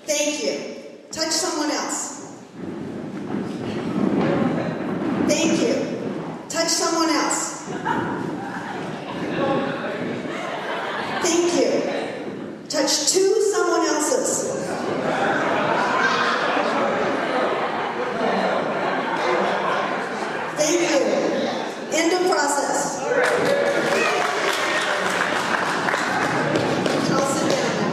Thank you. Touch someone else. Thank you. Touch someone else. Thank you. Touch someone else's. Thank you. End of process. I'll sit down now.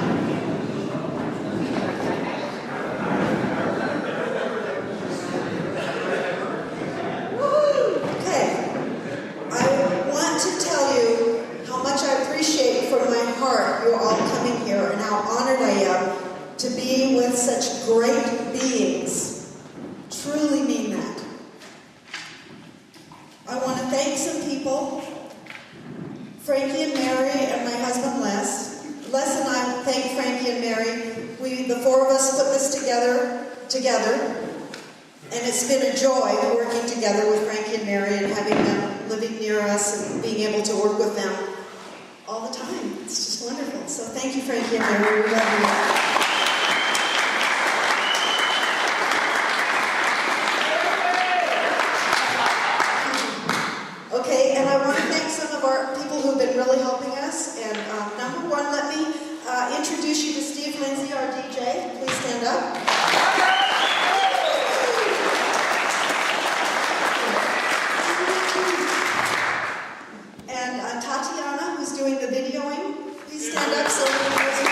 Woo! Okay. I want to tell you how much I appreciate from my heart you all coming here and how honored I am to be with such great beings. Truly mean that. I want to thank some people, Frankie and Mary and my husband Les. Les and I thank Frankie and Mary. The four of us put this together, and it's been a joy working together with Frankie and Mary and having them living near us and being able to work with them all the time. It's just wonderful. So thank you, Frankie and Mary. We love you. Okay, and I want to thank some of our people who've been really helping us. And number one, let me introduce you to Steve Lindsay, our DJ. Please stand up. And Tatiana, who's doing the videoing. Please stand up so everyone knows you.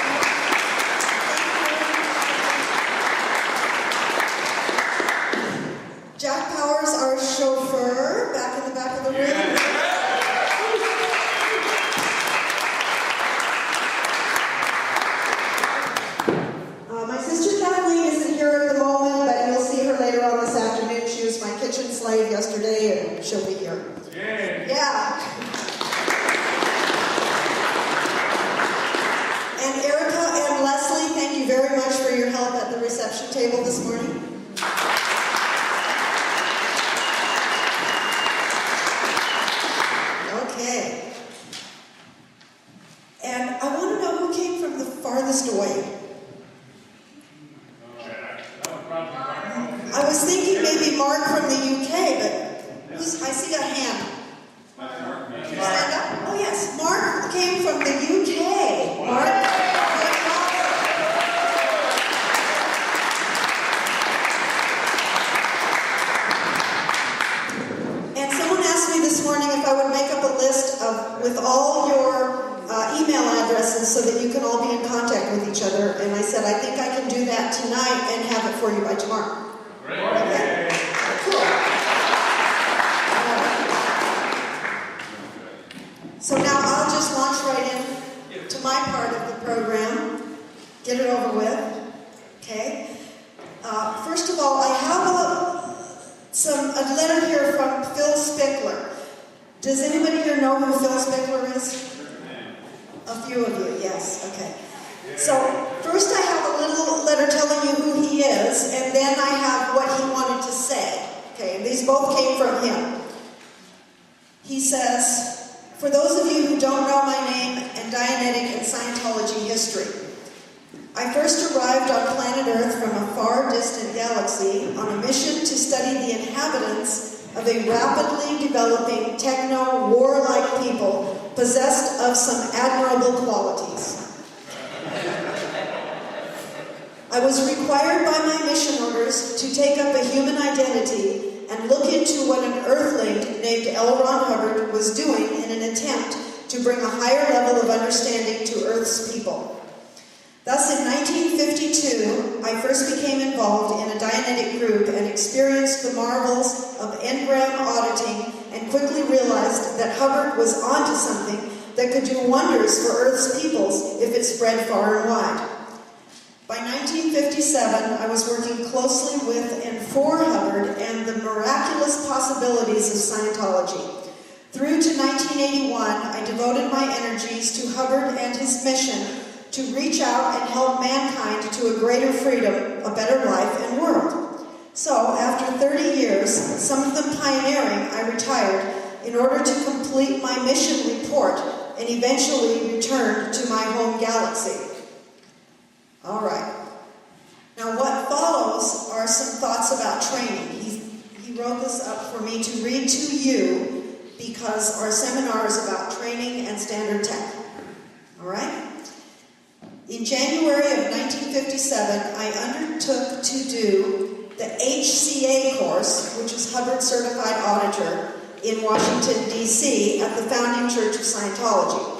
Jack Powers, our chauffeur, back in the back of the room. My sister Kathleen isn't here at the moment, but you'll see her later on this afternoon. She was my kitchen slave yesterday, and she'll be here. Yeah. And Erica and Leslie, thank you very much for your help at the reception table this morning. Okay. And I want to know who came from the farthest away. I was thinking maybe Mark from the UK, but I see a hand. Can you stand up? Oh yes, Mark came from the UK. Mark. And someone asked me this morning if I would make up a list with all your email addresses so that you can all be in contact with each other. And I said, I think I can do that tonight and have it for you by tomorrow. Great. Okay? Cool. So now I'll just launch right in to my part of the program. Get it over with. Okay? First of all, I have a letter here from Phil Spickler. Does anybody here know who Phil Spickler is? A few of you, yes, okay. So, first I have a little letter telling you who he is, and then I have what he wanted to say. Okay, these both came from him. He says, for those of you who don't know my name and Dianetic and Scientology history, I first arrived on planet Earth from a far distant galaxy on a mission to study the inhabitants of a rapidly developing techno-warlike people possessed of some admirable qualities. I was required by my mission orders to take up a human identity and look into what an Earthling named L. Ron Hubbard was doing in an attempt to bring a higher level of understanding to Earth's people. Thus, in 1952, I first became involved in a Dianetic group and experienced the marvels of engram auditing and quickly realized that Hubbard was onto something that could do wonders for Earth's peoples if it spread far and wide. By 1957, I was working closely with and for Hubbard and the miraculous possibilities of Scientology. Through to 1981, I devoted my energies to Hubbard and his mission to reach out and help mankind to a greater freedom, a better life and world. So, after 30 years, some of them pioneering, I retired in order to complete my mission report and eventually returned to my home galaxy. All right. because our seminar is about training and standard tech. All right? In January of 1957, I undertook to do the HCA course, which is Hubbard Certified Auditor, in Washington, D.C. at the Founding Church of Scientology.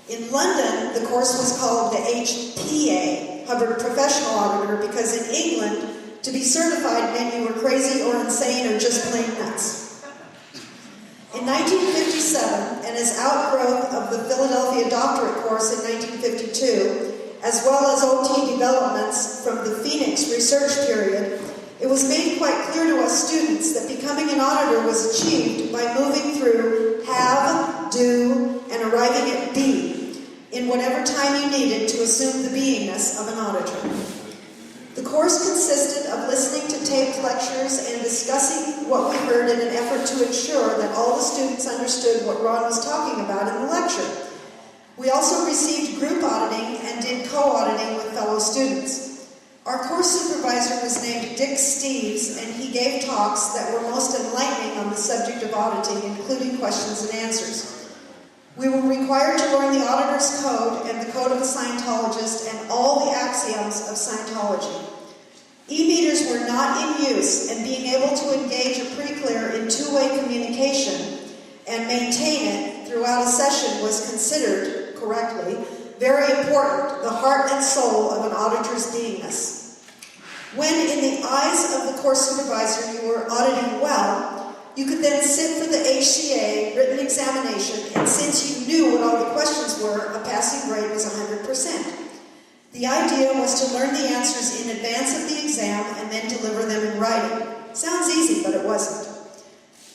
In London, the course was called the HPA, Hubbard Professional Auditor, because in England, to be certified meant you were crazy or insane or just plain nuts. In 1957, and as outgrowth of the Phildelphia Doctorate Course in 1952, as well as OT developments from the Phoenix research period, it was made quite clear to us students that becoming an auditor was achieved by moving through have, do, and arriving at be in whatever time you needed to assume the beingness of an auditor. The course consisted of listening to taped lectures and discussing what we heard in an effort to ensure that all the students understood what Ron was talking about in the lecture. We also received group auditing and did co-auditing with fellow students. Our course supervisor was named Dick Steves, and he gave talks that were most enlightening on the subject of auditing, including questions and answers. We were required to learn the Auditor's Code and the Code of a Scientologist and all the axioms of Scientology. E-meters were not in use, and being able to engage a pre-clear in two-way communication and maintain it throughout a session was considered, correctly, very important, the heart and soul of an auditor's beingness. When, in the eyes of the course supervisor, you were auditing well, you could then sit for the HCA written examination, and since you knew what all the questions were, a passing grade was 100%. The idea was to learn the answers in advance of the exam and then deliver them in writing. Sounds easy, but it wasn't.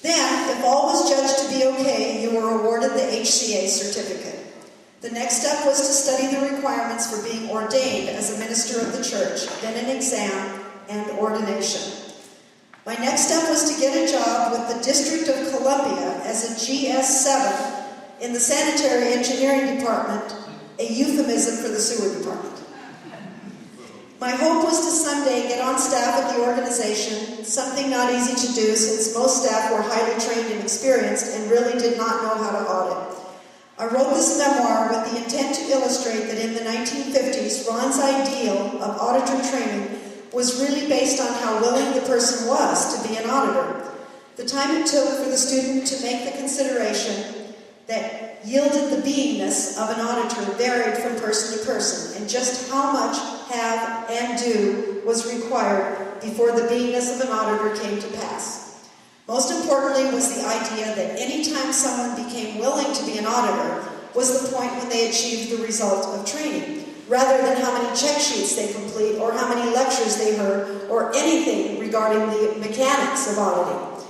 Then, if all was judged to be okay, you were awarded the HCA certificate. The next step was to study the requirements for being ordained as a minister of the church, then an exam and ordination. My next step was to get a job with the District of Columbia as a GS7 in the Sanitary Engineering Department, a euphemism for the sewer department. My hope was to someday get on staff at the organization, something not easy to do since most staff were highly trained and experienced and really did not know how to audit. I wrote this memoir with the intent to illustrate that in the 1950s, Ron's ideal of auditor training was really based on how willing the person was to be an auditor. The time it took for the student to make the consideration that yielded the beingness of an auditor varied from person to person, and just how much have and do was required before the beingness of an auditor came to pass. Most importantly was the idea that any time someone became willing to be an auditor was the point when they achieved the result of training, rather than how many check sheets they complete or how many lectures they heard or anything regarding the mechanics of auditing.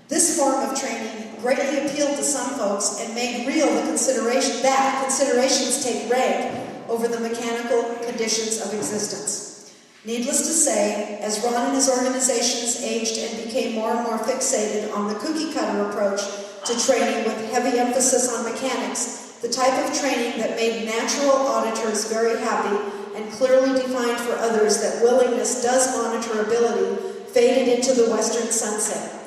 This form of training greatly appealed to some folks and made real the consideration that considerations take rank over the mechanical conditions of existence. Needless to say, as Ron and his organizations aged and became more and more fixated on the cookie-cutter approach to training with heavy emphasis on mechanics, the type of training that made natural auditors very happy and clearly defined for others that willingness does monitor ability faded into the western sunset.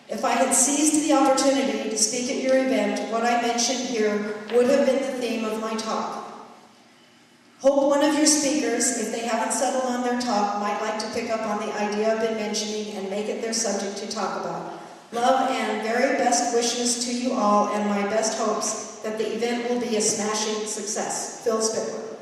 If I had seized the opportunity to speak at your event, what I mentioned here would have been the theme of my talk. Hope one of your speakers, if they haven't settled on their talk, might like to pick up on the idea I've been mentioning and make it their subject to talk about. Love and very best wishes to you all, and my best hopes that the event will be a smashing success. Phil Spickler.